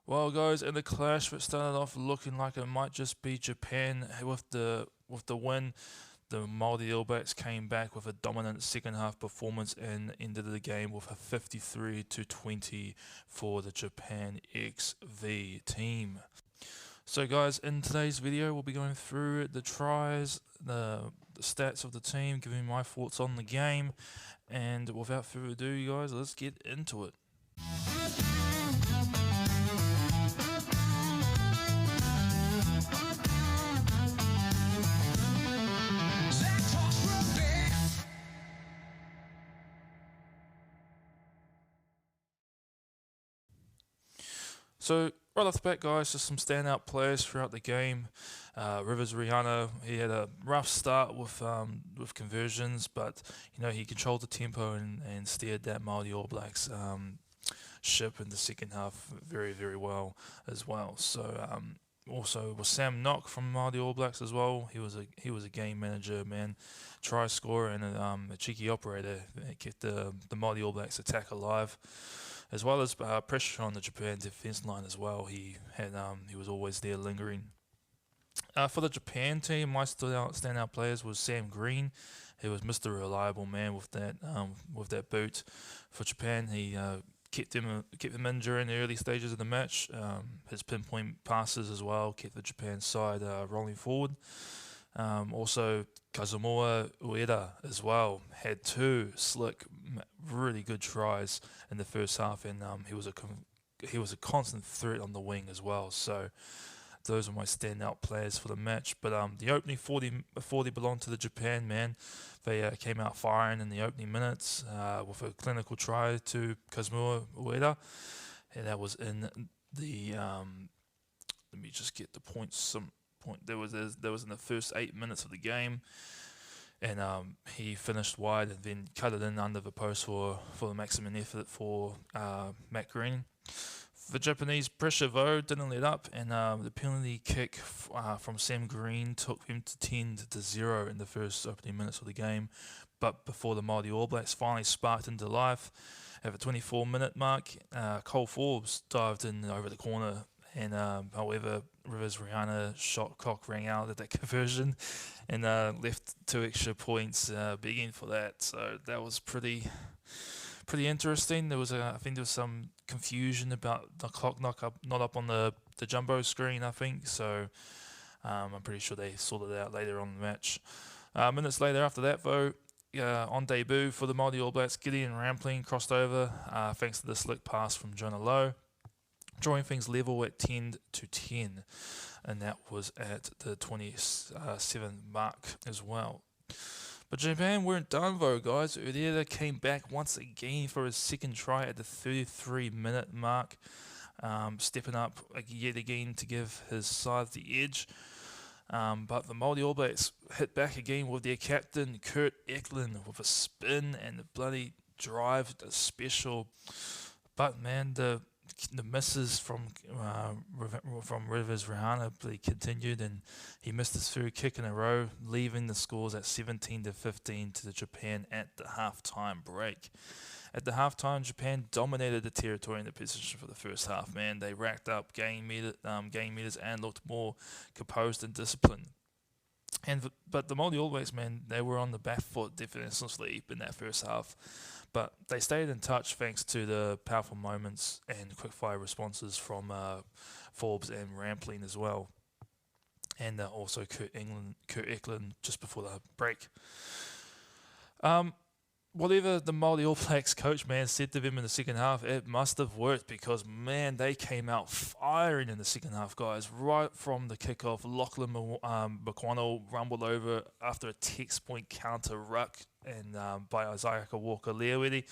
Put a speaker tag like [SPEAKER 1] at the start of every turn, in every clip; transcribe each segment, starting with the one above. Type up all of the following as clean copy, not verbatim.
[SPEAKER 1] Well, guys, in the clash, it started off looking like it might just be Japan with the win. The Maori All Blacks came back with a dominant second half performance and ended the game with a 53 to 20 for the Japan XV team. So, guys, in today's video, we'll be going through the tries, the stats of the team, giving my thoughts on the game, and without further ado, you guys, let's get into it. So right off the bat, guys, just some standout players throughout the game. Rivers Rihanna, he had a rough start with conversions, but he controlled the tempo and steered that Maori All Blacks ship in the second half very well as well. So also was Sam Knock from Maori All Blacks as well. He was a game manager, man, try scorer and a cheeky operator. He kept the Maori All Blacks attack alive, as well as pressure on the Japan defense line as well. He was always there lingering. For the Japan team, my standout players was Sam Green. He was Mr. Reliable man with that boot. For Japan, he kept them in during the early stages of the match. His pinpoint passes as well kept the Japan side rolling forward. Also, Kazumoa Ueda as well had two slick, really good tries in the first half, and he was a constant threat on the wing as well. So those are my standout players for the match. But the opening 40 belonged to the Japan, man. They came out firing in the opening minutes with a clinical try to Kazumoa Ueda, and that was in the. Let me just get the points. Some point there was in the first 8 minutes of the game, and he finished wide and then cut it in under the post for the maximum effort for Matt Green. The Japanese pressure though didn't let up, and the penalty kick from Sam Green took him to 10-0 in the first opening minutes of the game. But before the Maori All Blacks finally sparked into life, at the 24-minute mark, Cole Forbes dived in over the corner, and however, Rivers Rihanna shot clock rang out at that conversion, and left 2 extra points begging for that. So that was pretty interesting. I think there was some confusion about the clock not up on the jumbo screen, I think. So I'm pretty sure they sorted it out later on in the match. Minutes later after that, though, on debut for the Maori All Blacks, Gideon Rampling crossed over thanks to the slick pass from Jonah Lowe, drawing things level at 10-10, and that was at the 27th mark as well. But Japan weren't done though, guys. Ueda came back once again for his second try at the 33-minute mark, stepping up yet again to give his side the edge. But the Maori All Blacks hit back again with their captain, Kurt Eklund, with a spin and the bloody drive special. But man, the misses from Rivers Rihanna continued, and he missed his third kick in a row, leaving the scores at 17-15 to the Japan at the halftime break. At the halftime, Japan dominated the territory in the position for the first half. Man, they racked up game meters and looked more composed and disciplined. But the Maori All Blacks, man, they were on the back foot defensively in that first half. But they stayed in touch thanks to the powerful moments and quick-fire responses from Forbes and Rampling as well. And also Kurt Eklund just before the break. Whatever the Maori All Blacks coach, man, said to them in the second half, it must have worked, because, man, they came out firing in the second half, guys. Right from the kickoff, Lachlan McQuannell rumbled over after a text-point counter ruck and by Isaiah Walker-Leawedi.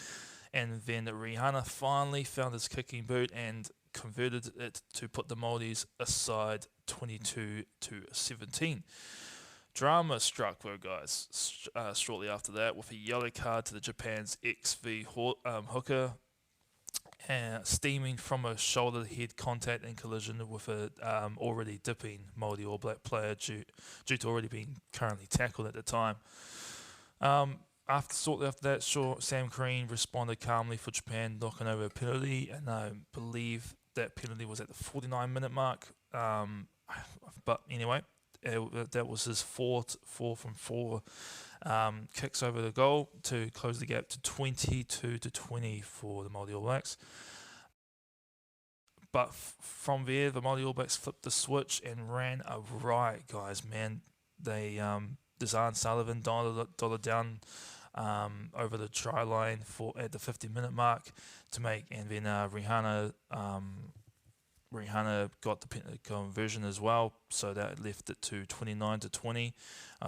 [SPEAKER 1] And then Rihanna finally found his kicking boot and converted it to put the Māoris aside 22-17. Drama struck though, guys, shortly after that with a yellow card to the Japan's XV hooker, steaming from a shoulder-head contact and collision with a already dipping Maori All Black player due to already being currently tackled at the time. Shortly after that, Sam Green responded calmly for Japan, knocking over a penalty, and I believe that penalty was at the 49-minute mark. But anyway, that was his four from four kicks over the goal to close the gap to 22-20 for the Maori All Blacks. But from there, the Maori All Blacks flipped the switch and ran a riot, guys. Man, they Deshaun Sullivan dotted down over the try line at the 50-minute mark to make, and then Rihanna got the conversion as well, so that left it to 29-20.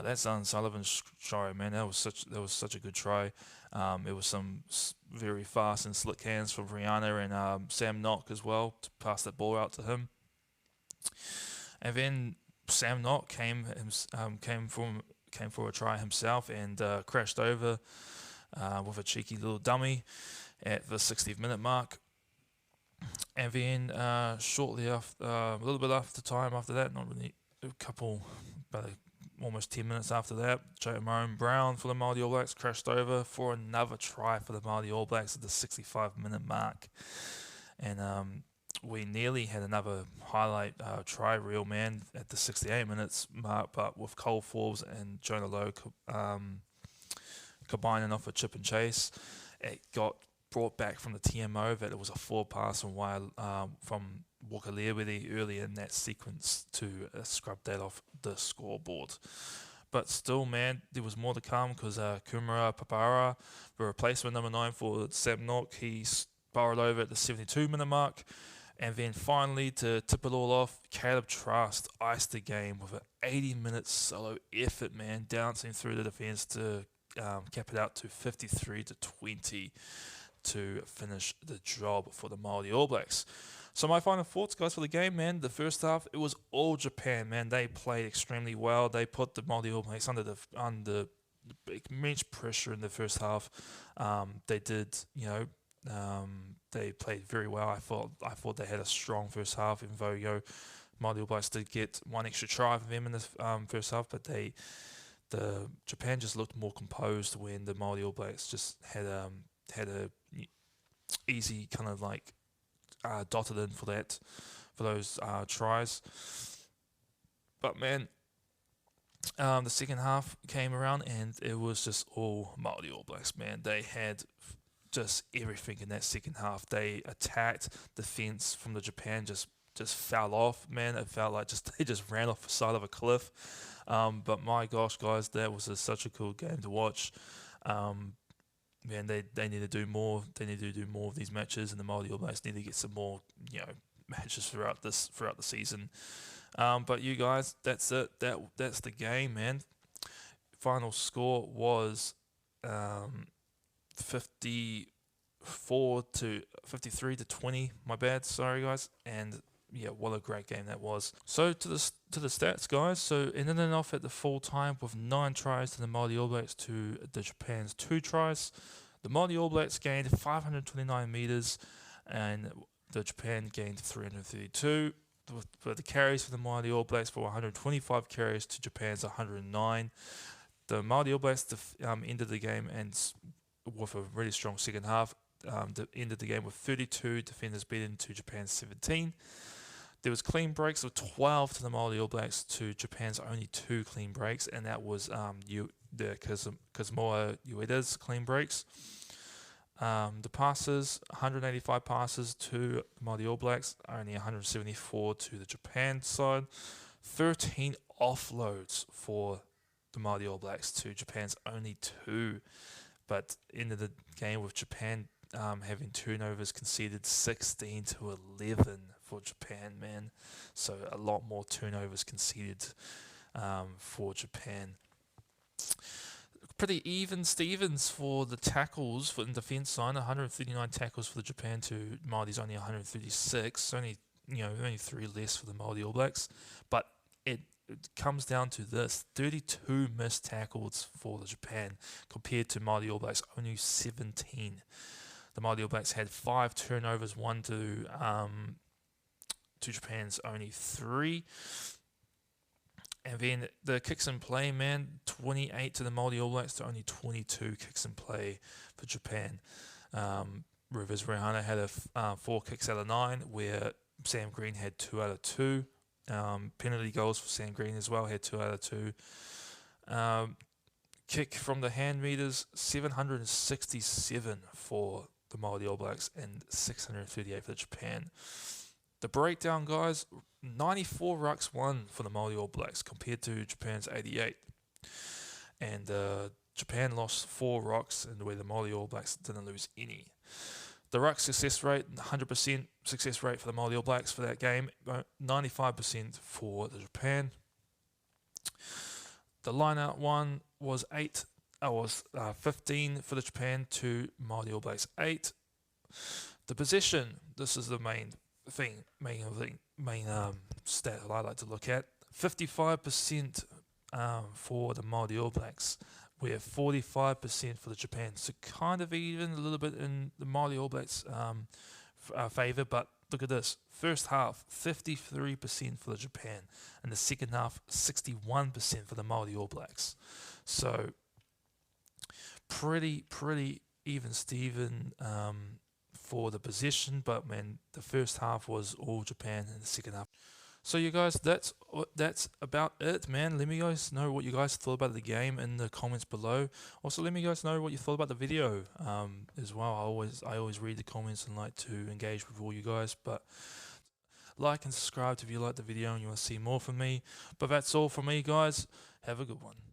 [SPEAKER 1] That's Sullivan's try, man. That was such a good try. It was some very fast and slick hands from Rihanna and Sam Nock as well to pass that ball out to him. And then Sam Nock came for a try himself and crashed over with a cheeky little dummy at the 60th minute mark. And then shortly after, a little bit after time after that, not really, almost 10 minutes after that, Jerome Brown for the Maori All Blacks crashed over for another try for the Maori All Blacks at the 65-minute mark. And we nearly had another highlight try reel, man, at the 68 minutes mark, but with Cole Forbes and Jonah Lowe combining off a chip and chase, it got brought back from the TMO that it was a forward pass from Walker Leawetty earlier in that sequence to scrub that off the scoreboard. But still, man, there was more to come because Kumara Papara, the replacement number 9 for Sam Nock, he spiraled over at the 72-minute mark. And then finally, to tip it all off, Caleb Trust iced the game with an 80-minute solo effort, man, dancing through the defence to cap it out to 53-20 to finish the job for the Maori All Blacks. So my final thoughts, guys, for the game, man. The first half, it was all Japan, man. They played extremely well. They put the Maori All Blacks under immense pressure in the first half. They did, they played very well. I thought they had a strong first half, even though Maori All Blacks did get one extra try for them in the first half, but the Japan just looked more composed when the Maori All Blacks just had a easy kind of like dotted in for those tries. But man, the second half came around and it was just all Maori All Blacks, man. They had just everything in that second half. They attacked, the fence from the Japan just fell off, man. It felt like they just ran off the side of a cliff. But my gosh, guys, that was such a cool game to watch. Man, they need to do more. They need to do more of these matches, and the Maori All Blacks need to get some more, matches throughout the season. But you guys, that's it. That's the game, man. Final score was 53-20. My bad. Sorry, guys. And yeah, what a great game that was. So to the stats, guys. So ending it off at the full time with 9 tries to the Maori All Blacks to the Japan's 2 tries. The Maori All Blacks gained 529 meters, and the Japan gained 332. But the carries for the Maori All Blacks were 125 carries to Japan's 109. The Maori All Blacks ended the game and with a really strong second half. Ended the game with 32 defenders beaten to Japan's 17. There was clean breaks of 12 to the Maori All Blacks to Japan's only 2 clean breaks, and that was the Kazumoa Ueda's clean breaks. The passes, 185 passes to the Maori All Blacks, only 174 to the Japan side. 13 offloads for the Maori All Blacks to Japan's only 2. But ended the game with Japan having turnovers conceded 16-11 for Japan, man. So a lot more turnovers conceded for Japan. Pretty even Stevens for the tackles for the defence side. 139 tackles for the Japan to Māori's only 136. Only 3 less for the Maori All Blacks. But it comes down to this: 32 missed tackles for the Japan compared to Maori All Blacks only 17. The Maori All Blacks had 5 turnovers, 1 to Japan's only 3. And then the kicks in play, man, 28 to the Maori All Blacks to only 22 kicks in play for Japan. Rivers Rehana had 4 kicks out of 9, where Sam Green had 2 out of 2. Penalty goals for Sam Green as well, had 2 out of 2. Kick from the hand meters, 767 for the Maori All Blacks and 638 for Japan. The breakdown, guys, 94 rucks won for the Maori All Blacks compared to Japan's 88. And Japan lost 4 rucks, and where the Maori All Blacks didn't lose any. The ruck success rate, 100% success rate for the Maori All Blacks for that game, 95% for the Japan. The line-out one was 15 for the Japan to Maori All Blacks 8. The possession, this is the main stat that I like to look at. 55% for the Maori All Blacks, where 45% for the Japan. So kind of even a little bit in the Maori All Blacks' favour, but look at this. First half, 53% for the Japan, and the second half, 61% for the Maori All Blacks. So pretty even Steven for the possession, but man, the first half was all Japan, and the second half. So you guys, that's about it, man. Let me guys know what you guys thought about the game in the comments below. Also, let me guys know what you thought about the video as well. I always read the comments and like to engage with all you guys. But like and subscribe if you like the video and you want to see more from me. But that's all from me, guys. Have a good one.